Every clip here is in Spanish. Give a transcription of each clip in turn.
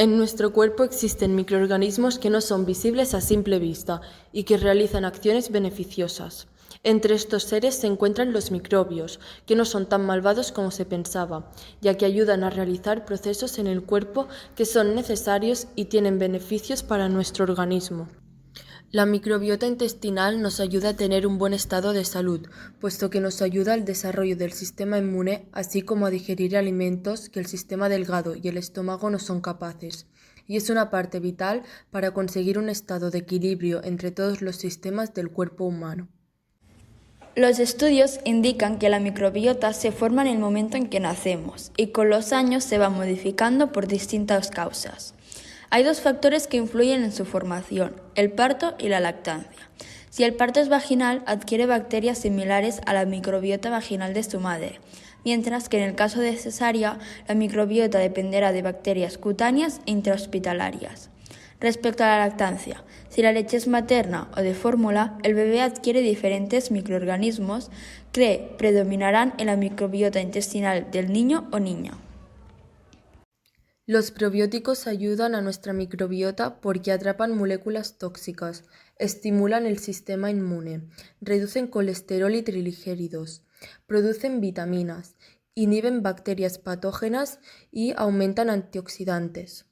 En nuestro cuerpo existen microorganismos que no son visibles a simple vista y que realizan acciones beneficiosas. Entre estos seres se encuentran los microbios, que no son tan malvados como se pensaba, ya que ayudan a realizar procesos en el cuerpo que son necesarios y tienen beneficios para nuestro organismo. La microbiota intestinal nos ayuda a tener un buen estado de salud, puesto que nos ayuda al desarrollo del sistema inmune, así como a digerir alimentos que el sistema delgado y el estómago no son capaces, y es una parte vital para conseguir un estado de equilibrio entre todos los sistemas del cuerpo humano. Los estudios indican que la microbiota se forma en el momento en que nacemos y con los años se va modificando por distintas causas. Hay dos factores que influyen en su formación, el parto y la lactancia. Si el parto es vaginal, adquiere bacterias similares a la microbiota vaginal de su madre, mientras que en el caso de cesárea, la microbiota dependerá de bacterias cutáneas e intrahospitalarias. Respecto a la lactancia, si la leche es materna o de fórmula, el bebé adquiere diferentes microorganismos que predominarán en la microbiota intestinal del niño o niña. Los probióticos ayudan a nuestra microbiota porque atrapan moléculas tóxicas, estimulan el sistema inmune, reducen colesterol y triglicéridos, producen vitaminas, inhiben bacterias patógenas y aumentan antioxidantes.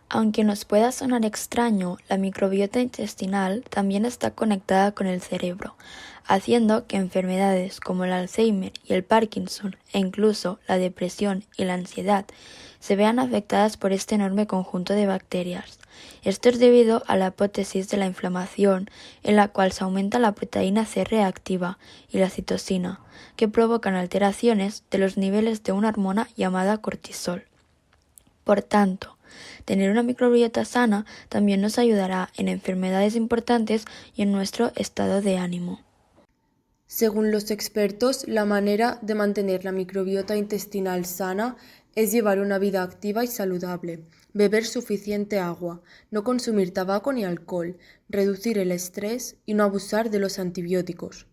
Aunque nos pueda sonar extraño, la microbiota intestinal también está conectada con el cerebro, haciendo que enfermedades como el Alzheimer y el Parkinson, e incluso la depresión y la ansiedad, se vean afectadas por este enorme conjunto de bacterias. Esto es debido a la hipótesis de la inflamación, en la cual se aumenta la proteína C reactiva y la citosina, que provocan alteraciones de los niveles de una hormona llamada cortisol. Por tanto, tener una microbiota sana también nos ayudará en enfermedades importantes y en nuestro estado de ánimo. Según los expertos, la manera de mantener la microbiota intestinal sana es llevar una vida activa y saludable, beber suficiente agua, no consumir tabaco ni alcohol, reducir el estrés y no abusar de los antibióticos.